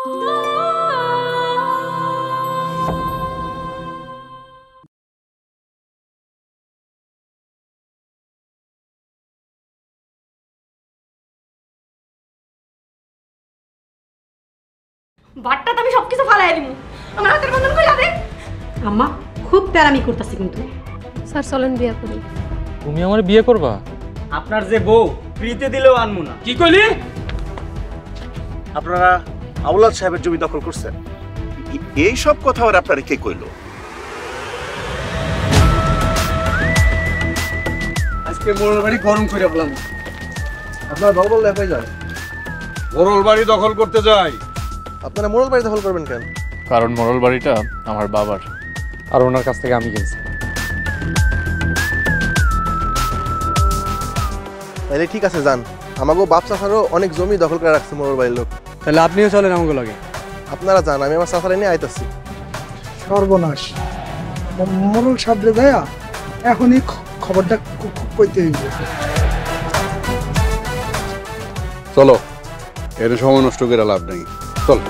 বাটটাতে আমি সবকিছু ফালাই দিমু। আমার হাতের বন্ধন কইরা দে। আম্মা খুব প্যারামি করতেছি কিন্তু। স্যার চলেন বিয়ে করি। তুমি আমার বিয়ে করবা? আপনার যে বউ ফ্রিতে দিলেও আনমু না। কি কইলি? আপনারা আওলাদ সাহেবের জমি দখল করছেন, এই সব কথা আর আপনারা কে কইলো? আজকে মোড়ল বাড়ি গরম করে ফেলাম। আপনার বাবু বললে হয়ে যায়। মোড়ল বাড়ি দখল করতে যাই। আপনারা মোড়ল বাড়ি দখল করবেন কেন? কারণ মোড়ল বাড়িটা আমার বাবার, আর ওনার কাছ থেকে আমি কিনছি। তাহলে ঠিক আছে যান, আমাকেও বাপ চাচারও অনেক জমি দখল করে রাখছে মোড়ল বাড়ির লোক। তাহলে আপনিও চলেন আমাকে লাগে। আপনারা যান, আমি আমার চাচারা নিয়ে আইতাছি। সর্বনাশ, মোড়ল সাবরে যায়া এখনই খবরটা কইতে হইব। চলো, এর সময় নষ্ট করে লাভ নেই। চল।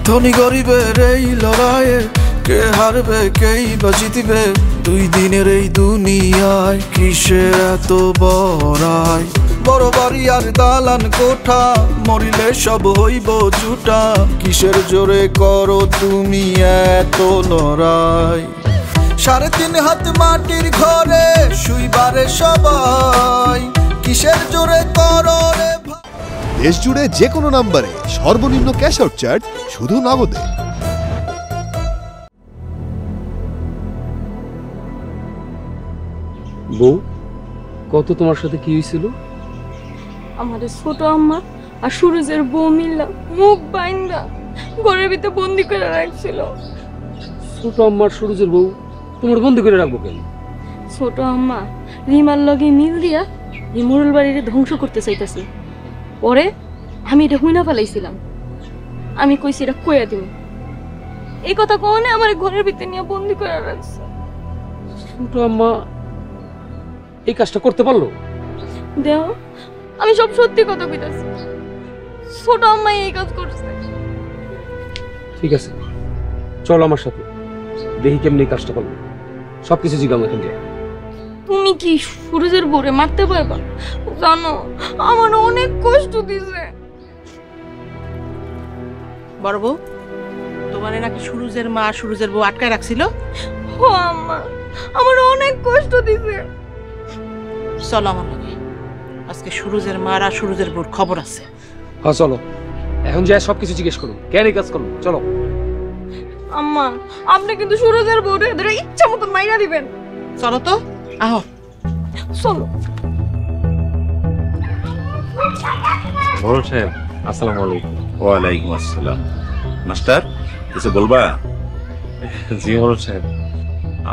ধনী গরিবের এই লড়াইয়ে কে হারবে কেই বা জিতবে, দুই দিনের এই দুনিয়ায় কিসের এত বড়াই। বড় বাড়ি আর দালান কোঠা, মরিলে সব হইব জুটা, কিসের জোরে করো তুমি এত লড়াই। 3.5 হাত মাটির ঘরে শুইবারে সবাই, কিসের জোরে করো রে। দেশ জুড়ে যে কোনো নাম্বারে সর্বনিম্ন ক্যাশ আউট চার্জ শুধু নগদে। বউ, কত তোমার সাথে কি হয়েছিল? আমাদের ছোট আম্মা আর সুরজের বউ মিল্লা মুখ বাইন্দা ঘরের ভিতরে বন্দি করে রাখছিল। ছোট আম্মার সুরজের বউ তোমার বন্দি করে রাখবো কেন? ছোট আম্মা রিমার লগে মিল দিয়া এই মোড়ল বাড়ির ধ্বংস করতে চাইতেছে। পরে আমি এটা হুইনা ফেলাইছিলাম। আমি কইছি এটা কইয়া দিব, এই কথা কোনে আমার ঘরের ভিতরে নিয়ে বন্দি করে রাখছে। ছোট আম্মা এই কাজটা করতে পারলো? দেও, আমি সব সত্যি কথা কইতাছি। ছোট আম্মা এই কাজ করছে। ঠিক আছে, চল আমার সাথে, দেখি কেমনি কাজটা করবো। সবকিছু জিজ্ঞাসা এখান থেকে। তুমি কি সুরজের বউরে মারতে পারবা? জানো আমার অনেক কষ্ট দিছে। বড় বউ, তোমারে নাকি সুরজের মা সুরজের বউ আটকায় রাখছিল? ও আম্মা, আমার অনেক কষ্ট দিছে। চলো আমার লগে, আজকে সুরজের মা আর সুরজের বউর খবর আছে। হ্যাঁ চলো, এখন যাই সবকিছু জিজ্ঞেস করুন, কেন এই কাজ করুন। চলো। আম্মা, আপনি কিন্তু সুরজের বউরে ধরে ইচ্ছা মতো মাইরা দিবেন। চলো তো, আহো চলো। মোড়ল সাহেব, আসসালামু আলাইকুম। ওয়ালাইকুম আসসালাম। মাস্টার, কিছু বলবা? জি মোড়ল সাহেব,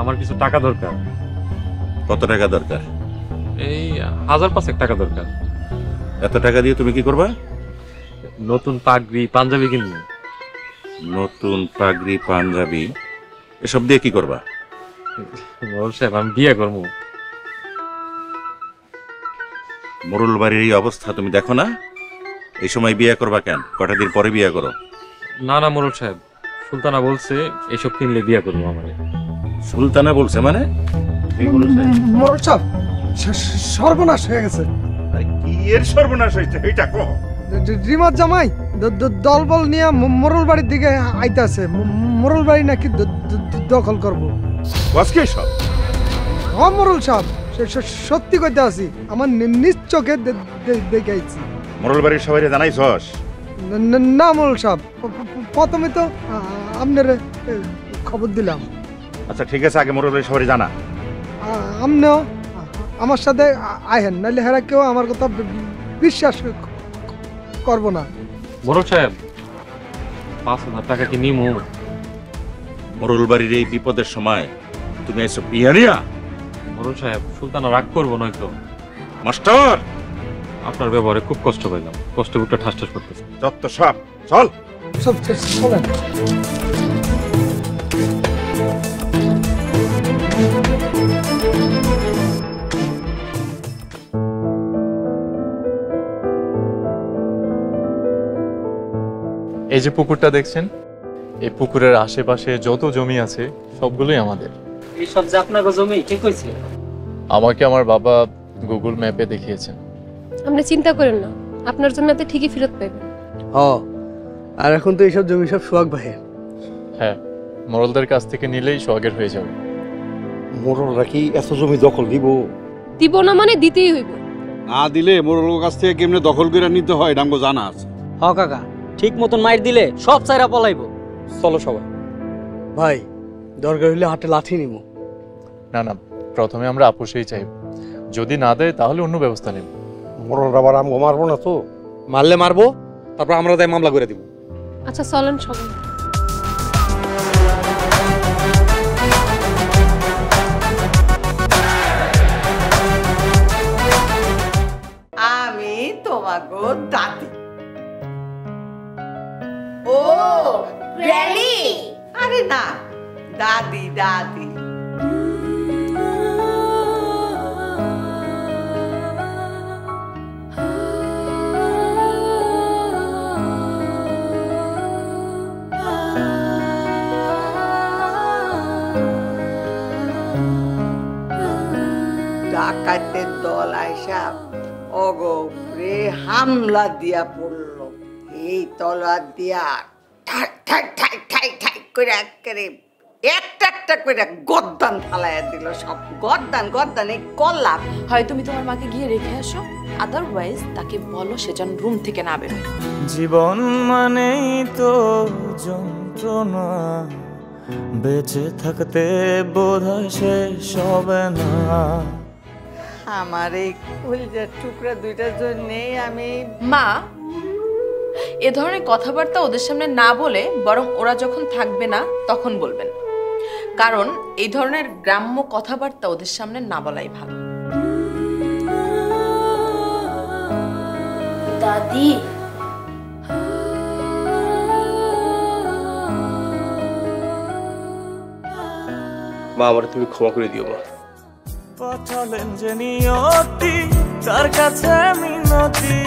আমার কিছু টাকা দরকার। কত টাকা দরকার? এই 1005 টাকা দরকার। এত টাকা দিয়ে তুমি কি করবা? নতুন পাগড়ি পাঞ্জাবি কিনবো। নতুন পাগড়ি পাঞ্জাবি এসব দিয়ে কি করবা? মোড়ল সাহেব, আমি বিয়ে করবো। মোড়ল বাড়ির এই অবস্থা তুমি দেখো না? এই সময় বিয়ে করবা কেন? কটা দিন পরে বিয়ে করো। না না মোড়ল সাহেব, সুলতানা বলছে এসব কিনলে বিয়ে করবো। আমার সুলতানা বলছে মানে? মোড়ল সাহেব, সর্বনাশ হয়ে গেছে। কি এর সর্বনাশ হয়েছে এইটা কো? রিমার জামাই দলবল নিয়ে মোড়ল বাড়ির দিকে আইতাছে। মোড়ল বাড়ি নাকি দখল করবো। আজকে সব মোড়ল সাহেব, সত্যি কইতে আছি, আমার নিজ চোখে দেখে আইছি। মোড়ল বাড়ির সবাই জানাইছস? না মোড়ল সাহেব, প্রথমে তো আপনার খবর দিলাম। আচ্ছা ঠিক আছে, আগে মোড়ল বাড়ির সবাই জানা। আপনিও আমার সাথে আহেন, নাহলে হেরা কেউ আমার কথা বিশ্বাস করবো না। মোড়ল সাহেব, 5000 টাকা কি নিমু? মোড়ল বাড়ির এই বিপদের সময় তুমি এসব বিয়ে নিয়া? মোড়ল সাহেব, সুলতানা রাগ করবো নয়তো। মাস্টার, আপনার ব্যবহারে খুব কষ্ট পাইলাম, কষ্ট বুকটা ঠাস ঠাস করতেছে। যত সব চল। চলেন। এই যে পুকুরটা দেখছেন, এই পুকুরের আশেপাশে যত জমি আছে সবগুলোই আমাদের। এই সব যে আপনাকে জমি কে কইছে? আমাকে আমার বাবা গুগল ম্যাপে দেখিয়েছেন। আপনি চিন্তা করেন না, আপনার জন্য তো ঠিকই ফেরত পাবেন। আর এখন তো এইসব জমি সব সোহাগ ভাইয়ের। হ্যাঁ, মোড়লদের কাছ থেকে নিলেই সোহাগের হয়ে যাবে। মোড়লরা কি এত জমি দখল দিব? দিব না মানে দিতেই হইব। না দিলে মোড়লের কাছ থেকে কেমনে দখল করে নিতে হয় ডাঙ্গো জানা আছে। হ কাকা, ঠিক মতন মাইর দিলে সব চাইরা পলাইবো। চলো সবাই। ভাই দরকার হইলে হাতে লাঠি নিব। না না, প্রথমে আমরা আপোষেই চাইব, যদি না দেয় তাহলে অন্য ব্যবস্থা নেব। মোড়লরা আবার আমগো মারবো না তো? মারলে মারবো, তারপর আমরা তাই মামলা করে দিব। আচ্ছা চলেন সবাই। আমি তোমাগো দাদি। ও গ্র্যানি? আরে না, দাদি দাদি। ডাকাতের দল আইসা অগরে হামলা দিয়া পড়লো। এই তলোয়ার দিয়া ঠাক ঠাক ঠাক ঠাক ঠাক করে একেবারে একটা একটা করে গর্দান ফালাইয়া দিল। সব গর্দান গর্দান এই কল্লাপ। হয় তুমি তোমার মাকে গিয়ে রেখে আসো, আদারওয়াইজ তাকে বলো সে যেন রুম থেকে না বেরোয়। জীবন মানেই তো যন্ত্রণা, বেঁচে থাকতে বোধহয় শেষ হবে না। আমার এই কলিজার টুকরা দুইটার জন্যেই আমি মা এ ধরনের কথাবার্তা ওদের সামনে না বলে বরং ওরা যখন থাকবে না তখন বলবেন, কারণ এই ধরনের গ্রাম্য কথাবার্তা ওদের সামনে না বলাই ভালো। দাদি মা, আমার তুমি ক্ষমা করে দিও মা। পাঠালেন যে নিয়তি তার কাছে মিনতি,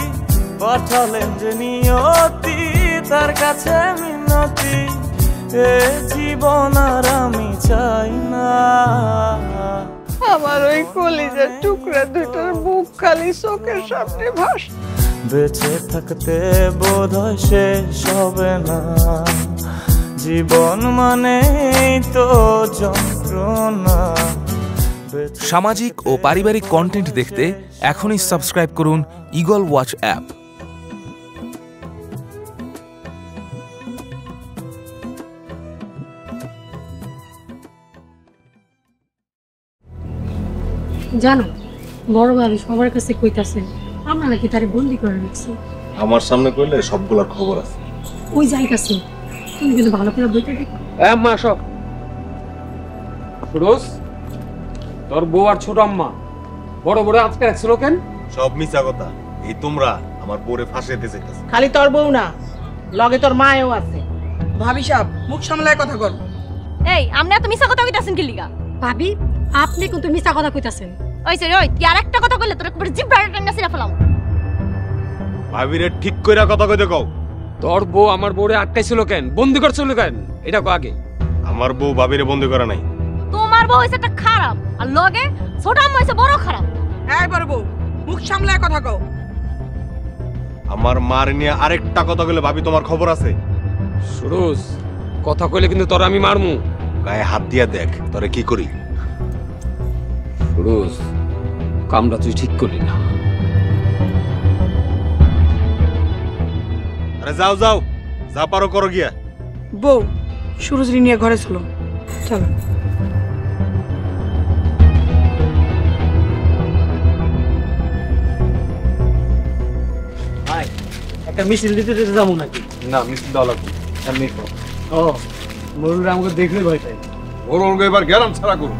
পাঠালেন যে নিয়তি তার কাছে মিনতি, এ জীবন আর আমি চাই না। আমার ওই কলিজার টুকরা দুটোর বুক খালি চোখের সামনে ভাস। বেঁচে থাকতে বোধহয় শেষ হবে না, জীবন মানেই তো যন্ত্রণা। সামাজিক ও পারিবারিক কন্টেন্ট দেখতে এখনই সাবস্ক্রাইব করুন ঈগল ওয়াচ অ্যাপ। জানো বড় ভাবি সবার কাছে কইতাছে আমরা নাকি তারে বন্দি করে রাখছি। আমার সামনে কইলে সবগুলোর খবর আছে। ওই যাইতাছে, তুমি কিন্তু ভালো করে বইটা দেখো। আম্মা সব রোজ তোর বউ আর ছোট আম্মা বড় বড় আজকে রাখছিল কেন? সব মিছা কথা। এই তোমরা আমার বউরে ফাঁসাইতে চাইতেছো। খালি তোর বউ না, লগে তোর মায়ও আছে। ভাবি সাহেব মুখ সামলায় কথা কর। এই আপনি এত মিছা কথা কইতাছেন কি লিগা? ভাবি আপনি কিন্তু মিছা কথা কইতাছেন। ওই সরি, ওই তুই আরেকটা কথা কইলে তোর একবার জিব্বাটা টাইনা ছিড়া ফেলাম। ভাবিরে ঠিক কইরা কথা কইতে কও। তোর বউ আমার বউরে আটকাইছিল কেন, বন্দি করছিল কেন, এটা কো আগে। আমার বউ ভাবিরে বন্দি করে নাই। তোমার বউ হইছে একটা খারাপ, আর লগে ছোট আম্মা হইছে বড় খারাপ। এই বড় বউ মুখ সামলায় কথা কও। আমার মার নিয়ে আরেকটা কথা কইলে ভাবি তোমার খবর আছে। সুরজ কথা কইলে কিন্তু তোর আমি মারমু। গায়ে হাত দিয়া দেখ তোরে কি করি। সুরজ কামটা তুই ঠিক করলি না। আরে যাও যাও, যা পারো করো গিয়া। বউ সুরজরি নিয়ে ঘরে চলো, চলো। ভাই একটা মিছিল দিতে দিতে যাবো নাকি? না, মিছিল দেওয়া লাগবে। এমনি কর। ও মোড়লরা আমাকে দেখলে ভয় পায়। মোড়লকে এবার গেলাম ছাড়া করুন।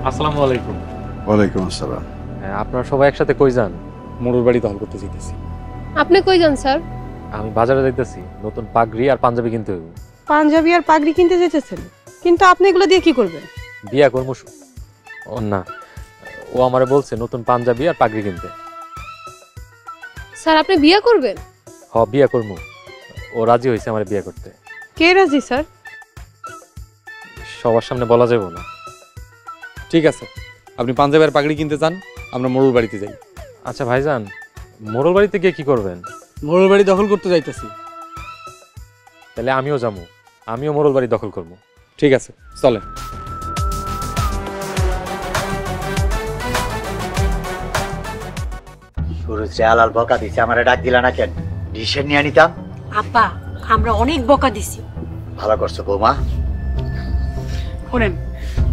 আসসালামু আলাইকুম। ওয়ালাইকুম আসসালাম। আপনারা সবাই একসাথে কই যান? মোড়ল বাড়ি দখল করতে চাইতেছি। আপনি কই যান স্যার? আমি বাজারে যাইতেছি, নতুন পাগড়ি আর পাঞ্জাবি কিনতে হইব। পাঞ্জাবি আর পাগড়ি কিনতে যেতেছেন, কিন্তু আপনি এগুলো দিয়ে কি করবেন? বিয়া করবো। ও না, ও আমারে বলছে নতুন পাঞ্জাবি আর পাগড়ি কিনতে। স্যার আপনি বিয়ে করবেন? হ, বিয়া করবো। ও রাজি হয়েছে আমার বিয়া করতে। কে রাজি স্যার? সবার সামনে বলা যাবে না। ঠিক আছে, আপনি পাঞ্জাবি আর পাগড়ি কিনতে চান, আমরা মোড়ল বাড়িতে যাই। আচ্ছা ভাইজান, মোড়ল বাড়িতে গিয়ে কি করবেন? মোড়ল বাড়ি দখল করতে যাইতেছি। তাহলে আমিও যাবো, আমিও মোড়ল বাড়ি দখল করবো। ঠিক আছে, চলেন। সুরজে আলাল বকা দিছে, আমারে ডাক দিলা না কেন? ডিসিশন নিয়ে নিতাম। আব্বা, আমরা অনেক বকা দিছি। ভালো করছো বৌমা। শুনেন,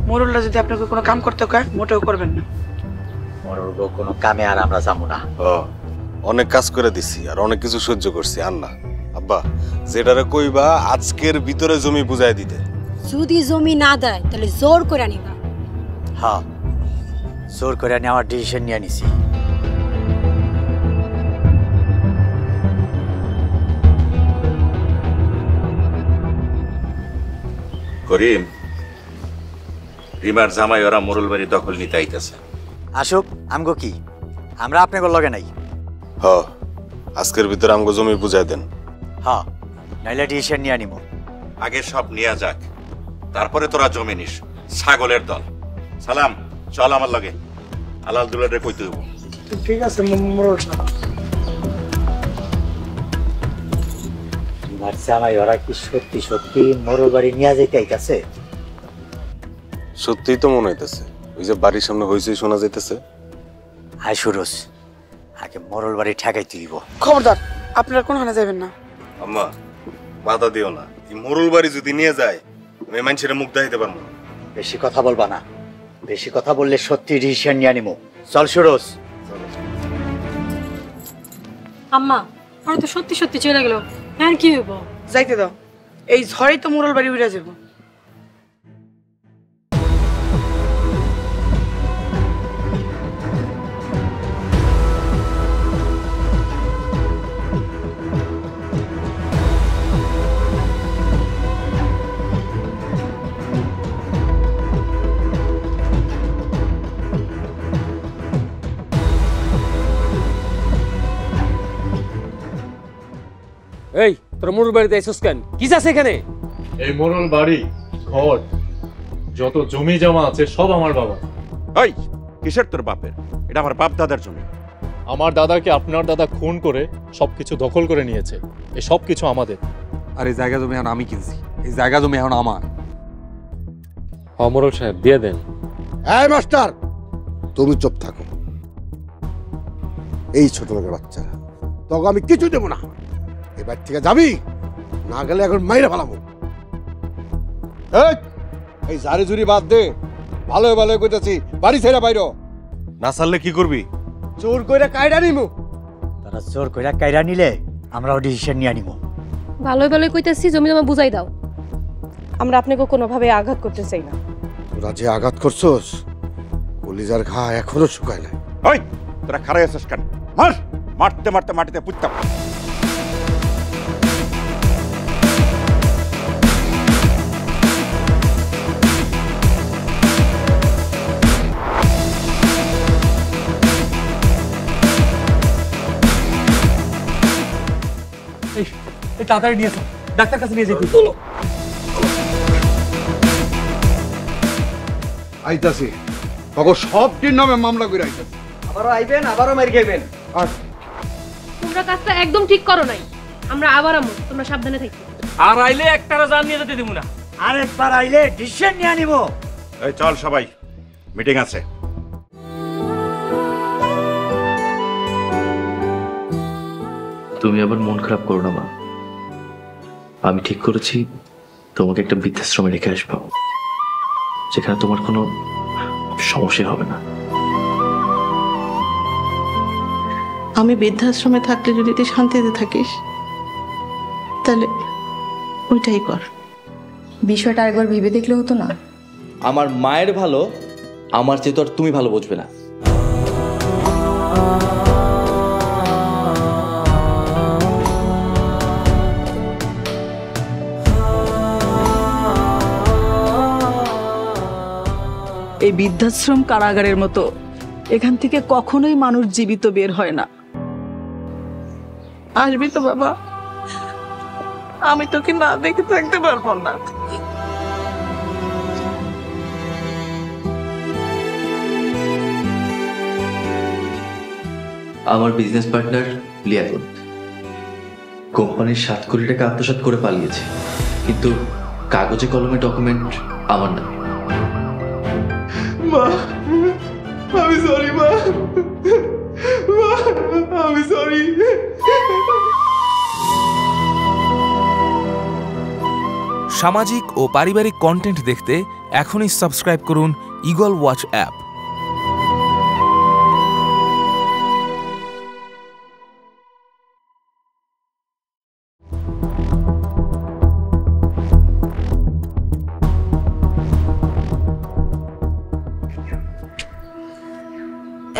মোরলরা যদি আপনাকে কোনো কাম করতে কয় মোটেও করবেন না। মোরল বউ কোনো কামে আর আমরা যাবো না। অনেক কাজ করে দিছি আর অনেক কিছু সহ্য করছি, আর না আব্বা যেটারে কইবা আজকের ভিতরে জমি বুঝাই দিতে। যদি জমি না দেয় তাহলে জোর করে নিবা। হ্যাঁ, জোর করে নেওয়ার ডিসিশন নিয়ে নিছি। করিম, রিমার জামাই ওরা মোরল বাড়ি দখল নিতে আইতেছে। আসুক, আমগো কি, আমরা আপনাকে লগে নাই। হ, আজকের ভিতরে আমগো জমি বুঝাই দেন। হ্যাঁ, নাইলে ডিসিশন নিয়ে নিব। আগে সব নিয়ে যাক, তারপরে তোরা জমি নিস। ছাগলের দল। সালাম, চল আমার লগে। আলাল দুলারে কইতে হইব। ঠিক আছে মোরল সাহেব। রিমার জামাই ওরা কি সত্যি সত্যি মোরল বাড়ি নিয়ে যেতে আইতাছে? সত্যিই তো মনে হইতেছে, ওই যে বাড়ির সামনে হইছে শোনা যাইতেছে। হাই সুরজ, আগে মোরল বাড়ি ঠেকাই তুলিব। খবরদার, আপনারা কোন হানে যাবেন না। আম্মা বাধা দিও না, এই মোরল বাড়ি যদি নিয়ে যায় আমি মানুষের মুখ দেখাইতে পারবো না। বেশি কথা বলবা না, বেশি কথা বললে সত্যি ডিসিশন নিয়ে নিব। চল সুরজ। আম্মা, ওরা তো সত্যি সত্যি চলে গেল, আর কি হইব? যাইতে দাও, এই ঝড়েই তো মোরল বাড়ি উড়ে যাবো। এই তোর মোড়ল বাড়িতে আইছস কেন? কি আছে এখানে? এই মোড়ল বাড়ি, ঘর, যত জমি জমা আছে সব আমার বাবা। এই কিসের তোর বাপের? এটা আমার বাপ দাদার জমি। আমার দাদাকে আপনার দাদা খুন করে সবকিছু দখল করে নিয়েছে। এই সবকিছু আমাদের। আর এই জায়গা জমি এখন আমি কিনছি, এই জায়গা জমি এখন আমার। মোড়ল সাহেব দিয়ে দেন। এই মাস্টার, তুমি চুপ থাকো। এই ছোট লোকের বাচ্চারা, তোকে আমি কিছু দেবো না। এবার থেকে যাবি, না গেলে এখন মাইরে ফেলাবো। এই ঝাড়ি ঝুড়ি বাদ দে, ভালো ভালো কইতাছি, বাড়ি ছেড়ে বাইরো। না ছাড়লে কি করবি? জোর কইরা কায়দা নিমু। তারা জোর কইরা কায়দা নিলে আমরাও ডিসিশন নিয়ে নিব। ভালোই ভালোই কইতাছি, জমি জমা বুঝাই দাও। আমরা আপনাকে কোনোভাবে আঘাত করতে চাই না। তোরা যে আঘাত করছস, কলিজার ঘা এখনো শুকায় নাই। ওই তোরা খারাই আছিস কেন? মার, মারতে মারতে মাটিতে পুঁততাম। তাড়াতাড়ি নিয়ে ডাক্তার কাছে নিয়ে যেতে। আইতাছি, তখন সবটির নামে মামলা করে আইতাছি। আবারও আইবেন, আবারও মার খাইবেন। আর তোমরা কাজটা একদম ঠিক করো নাই। আমরা আবার আমু, তোমরা সাবধানে থাকো। আর আইলে একটারা জান নিয়ে যেতে দিব না। আরেকবার আইলে ডিসিশন নিয়ে নিব। এই চল সবাই, মিটিং আছে। তুমি আবার মন খারাপ করো না মা। আমি ঠিক করেছি তোমাকে একটা বৃদ্ধাশ্রমে রেখে আসবো, যেখানে তোমার কোনো সমস্যা হবে না। আমি বৃদ্ধাশ্রমে থাকলে যদি তুই শান্তিতে থাকিস, তাহলে ওইটাই কর। বিষয়টা একবার ভেবে দেখলে হতো না? আমার মায়ের ভালো আমার চেয়ে তো আর তুমি ভালো বুঝবে না। এই বৃদ্ধাশ্রম কারাগারের মতো এখান থেকে কখনোই মানুষ জীবিত বের হয় না। আসবি তো বাবা? আমি তোকে না দেখে থাকতে পারবো না। আমার বিজনেস পার্টনার লিয়াকত কোম্পানির 7 কোটি টাকা আত্মসাৎ করে পালিয়েছে, কিন্তু কাগজে কলমে ডকুমেন্ট আমার না। মা, আমি সরি মা, আমি সরি। সামাজিক ও পারিবারিক কন্টেন্ট দেখতে এখনই সাবস্ক্রাইব করুন ঈগল ওয়াচ অ্যাপ।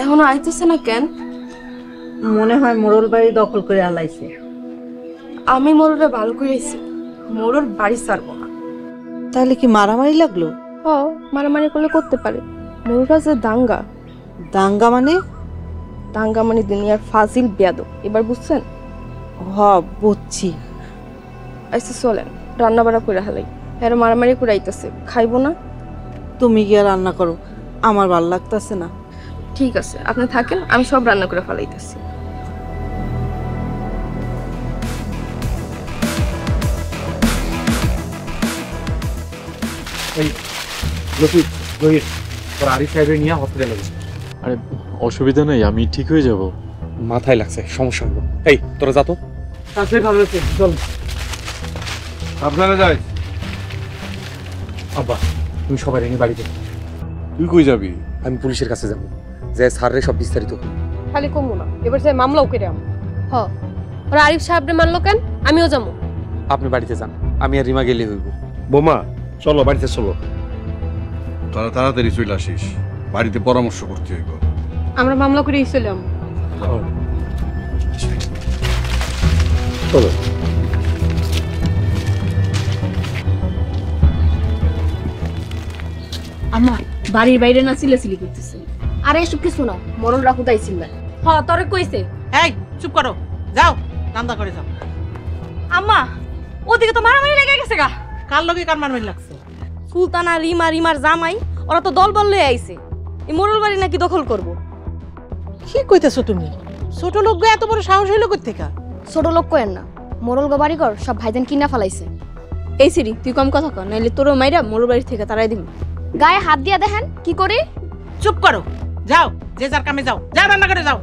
এখনো আইতেছে না কেন? মনে হয় মোড়ল বাড়ি দখল করে আলাইছে। আমি মোড়লে ভালো করেছি, মোড়ল বাড়ি ছাড়বো না। তাহলে কি মারামারি লাগলো? হ, মারামারি করলে করতে পারে। মোর কাছে দাঙ্গা। দাঙ্গা মানে? দাঙ্গা মানে দুনিয়ার ফাজিল বেয়াদব। এবার বুঝছেন? হ, বুঝছি। আচ্ছা চলেন, রান্না বাড়া করে হালাই। হ্যাঁ, মারামারি করে আইতেছে, খাইবো না? তুমি গিয়ে রান্না করো, আমার ভাল লাগতেছে না। ঠিক আছে, আপনি থাকেন, আমি সব রান্না করে ফেলাইতেছি। এই লতিফ, জহির, তোর আরিফ সাহেবের নিয়ে হসপিটালে গেছে। আরে অসুবিধা নেই, আমি ঠিক হয়ে যাব। মাথায় লাগছে, সমস্যা হলো। এই তোরা যা তো। আচ্ছা ভালো আছে, চল। আপনারা যাই। আব্বা, তুমি সবাই নিয়ে বাড়িতে। তুই কই যাবি? আমি পুলিশের কাছে যাবো, যে স্যারের সব বিস্তারিত। খালি কমবো না, এবার যে মামলাও করে আম। হ, ওরা আরিফ সাহেবরে মানলো কেন? আমিও যাবো। আপনি বাড়িতে যান, আমি আর রিমা গেলে হইব। বোমা, চলো বাড়িতে চলো। তারা তাড়াতাড়ি চলে আসিস, বাড়িতে পরামর্শ করতে হইব। আমরা মামলা করে এসেছিলাম। চলো। আম্মা, বাড়ির বাইরে না চিল্লাচিল্লি করতেছে। আরে এসব কিছু না, মরণ রাখু তাইছিল না। হ, তোরে কইছে। এই চুপ করো, যাও রান্না করে যাও। আম্মা, ওদিকে তো মারামারি লেগে গেছে গা। কার লগে কার মারামারি লাগছে? সুলতানা, রিমা, রিমার জামাই, ওরা তো দল বল লয়ে আইছে। এই মোড়ল বাড়ি নাকি দখল করব। কি কইতেছো তুমি? ছোট লোক এত বড় সাহস হইলো কই থেকে? ছোট লোক কয়েন না, মোড়ল গো বাড়ি ঘর সব ভাইজান কিনা ফেলাইছে। এই সিরি, তুই কম কথা কর, নাইলে তোরও মাইরা মোড়ল বাড়ি থেকে তাড়াই দিবি। গায়ে হাত দিয়া দেখেন কি করি। চুপ করো, যাও যে যার কামে যাও, যাও রান্না করে যাও।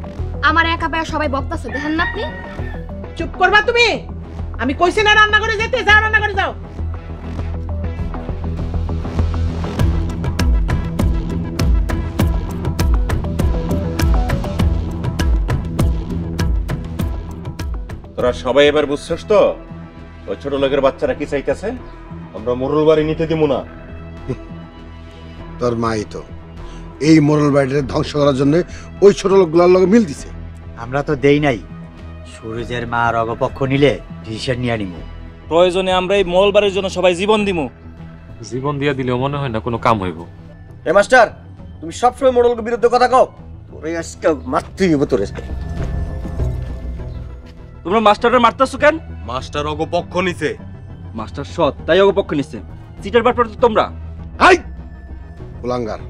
আমার একা পায়ে সবাই বকতাছে, দেখেন না আপনি? চুপ করবা তুমি? আমি কইছি না রান্না করে যেতে, যাও রান্না করে যাও। তোরা সবাই এবার বুঝছস তো ওই ছোট লোকের বাচ্চারা কি চাইতেছে? আমরা মোড়ল বাড়ি নিতে দিব না। তোর মাই তো এই মোড়ল বাড়িটা ধ্বংস করার জন্য ওই ছোট লোকগুলোর লগে মিল দিছে। আমরা তো দেই নাই। সুরজের মা আর অগপক্ষ নিলে ডিসিশন নিয়ে নিব। প্রয়োজনে আমরা এই মলবারের জন্য সবাই জীবন দিমু। জীবন দিয়া দিলেও মনে হয় না কোনো কাম হইব। এ মাস্টার, তুমি সবসময় মোড়লের বিরুদ্ধে কথা কও। তোরে আজকে মারতেই হবে তোরে। তোমরা মাস্টাররা মারতাছো কেন? মাস্টার অগপক্ষ নিছে। মাস্টার সৎ, তাই অগপক্ষ নিছে। চিটার ব্যাপার তো তোমরা। আই কুলাঙ্গার,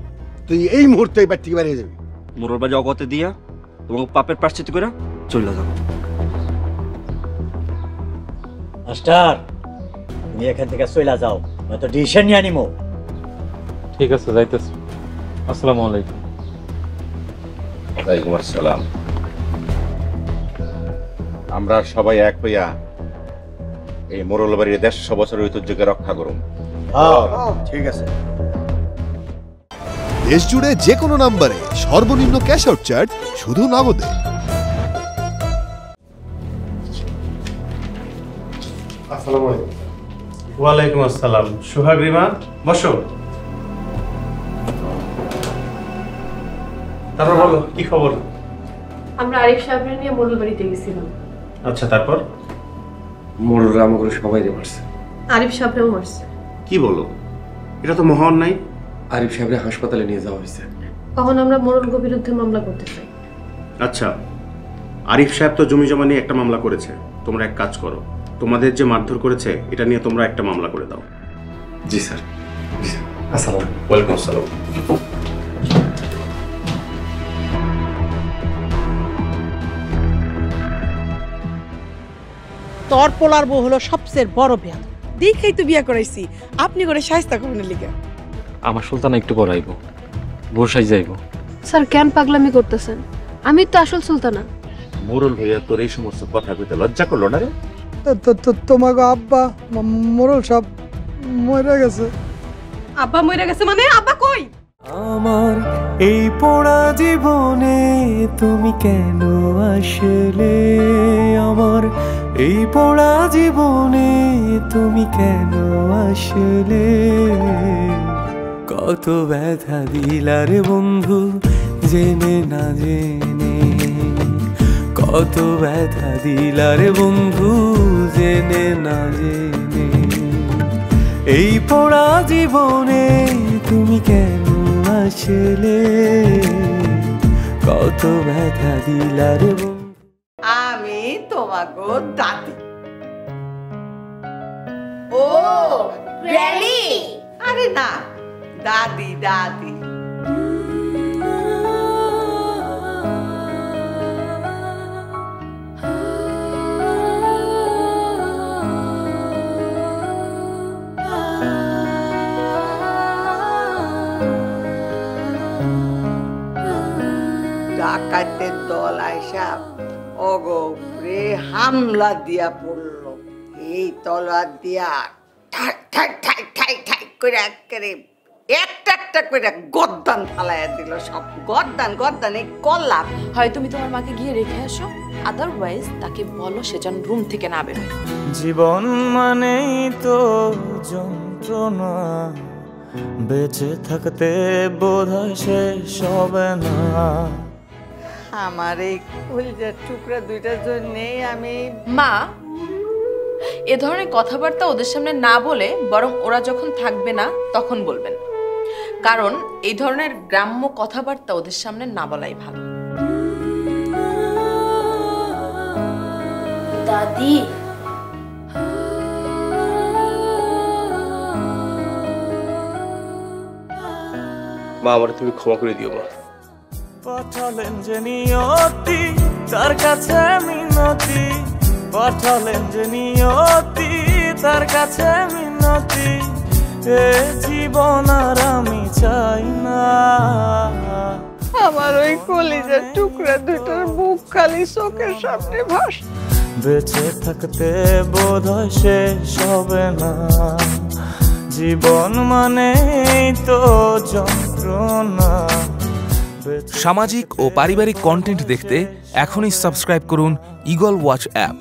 তুই এই মুহূর্তে এই বাড়ি থেকে বেরিয়ে যাবি। মোরল বাড়ি অগতে দিয়া তোমাকে পাপের প্রায়শ্চিত্ত করে চলে যাও। মাস্টার, তুমি এখান থেকে চলে যাও, নয়তো ডিসিশন নিয়ে নিব। ঠিক আছে, যাইতেছি। আসসালামু আলাইকুম। ওয়ালাইকুম আসসালাম। আমরা সবাই এক হইয়া এই মোড়ল বাড়ির 150 বছরের ঐতিহ্যকে রক্ষা করুন। ঠিক আছে। দেশ জুড়ে যে কোনো নম্বরে সর্বনিম্ন ক্যাশ আউট চার্জ শুধু নগদে। আসসালামু আলাইকুম। ওয়ালাইকুম আসসালাম। সোহাগ, রিমা, বসো। তারপর বলো, কি খবর? আমরা আরিফ সাহেবের নিয়ে মোড়ল বাড়িতে গেছিলাম। আচ্ছা, তারপর? মোড়লরা আমাকে সবাই মারছে। আরিফ সাহেবরেও মারছে। কি বলো? এটা তো মহা অন্যায়। আরিফ সাহেবের হাসপাতালে নিয়ে যাওয়া হয়েছে। তখন আমরা মোড়লগো বিরুদ্ধে মামলা করতে চাই। আচ্ছা, আরিফ সাহেব তো জমি জমা নিয়ে একটা মামলা করেছে। তোমরা এক কাজ করো, তোমাদের যে মারধর করেছে এটা নিয়ে তোমরা একটা মামলা করে দাও। জি স্যার। আসসালাম। ওয়েলকাম। আসসালাম। তোর পোলার বউ হলো সবচেয়ে বড় বিয়া, দেখেই তো বিয়া করাইছি। আপনি করে শায়েস্তা করবেন লিগা। আমার সুলতান একটু পড়াইব, বসাই যাইব। স্যার কেন পাগলামি করতেছেন? আমি তো আসল সুলতানা। মোরল ভাইয়া তোর এই সমস্ত কথা কইতে লজ্জা করলো না রে? তোমাকে আব্বা মোরল সব মরে গেছে। আব্বা মরে গেছে মানে? আব্বা কই? আমার এই পোড়া জীবনে তুমি কেন আসলে? আমার এই পোড়া জীবনে তুমি কেন আসলে? কত ব্যথা দিলারে বন্ধু জেনে না জেনে, কত ব্যথা দিলারে বন্ধু জেনে না জেনে। এই পোড়া জীবনে তুমি কেন আসলে? কত ব্যথা দিলারে বন্ধু। আমি তোমাকে দাদি। ও গ্র্যানি? আরে না, দাদি দাদি। ডাকাতের দল আইসা অগরে হামলা দিয়া পড়ল। এই তলোয়ার দিয়া ঠাক ঠাক ঠাক ঠাক ঠাক করে একেবারে একটা একটা করে গর্দান ফালাইয়া দিল। সব গর্দান গর্দান এই কল্লাপ। হয় তুমি তোমার মাকে গিয়ে রেখে আসো, আদারওয়াইজ তাকে বলো সে যেন রুম থেকে না বেরোয়। জীবন মানেই তো যন্ত্রণা, বেঁচে থাকতে বোধহয় শেষ হবে না। আমার এই কলিজার টুকরা দুইটার জন্যেই আমি মা এ ধরনের কথাবার্তা ওদের সামনে না বলে বরং ওরা যখন থাকবে না তখন বলবেন, কারণ এই ধরনের গ্রাম্য কথাবার্তা ওদের সামনে না বলাই ভালো। দাদি মা, আমার তুমি ক্ষমা করে দিও মা। পাঠালেন যে নিয়তি তার কাছে মিনতি, পাঠালেন যে নিয়তি তার কাছে মিনতি। এ জীবন আর আমি চাই না। আমার ওই কলিজার টুকরা দুইটার বুক খালি চোখের সামনে ভাস। বেঁচে থাকতে বোধহয় শেষ হবে না। জীবন মানেই তো যন্ত্রণা। সামাজিক ও পারিবারিক কন্টেন্ট দেখতে এখনই সাবস্ক্রাইব করুন ঈগল ওয়াচ অ্যাপ।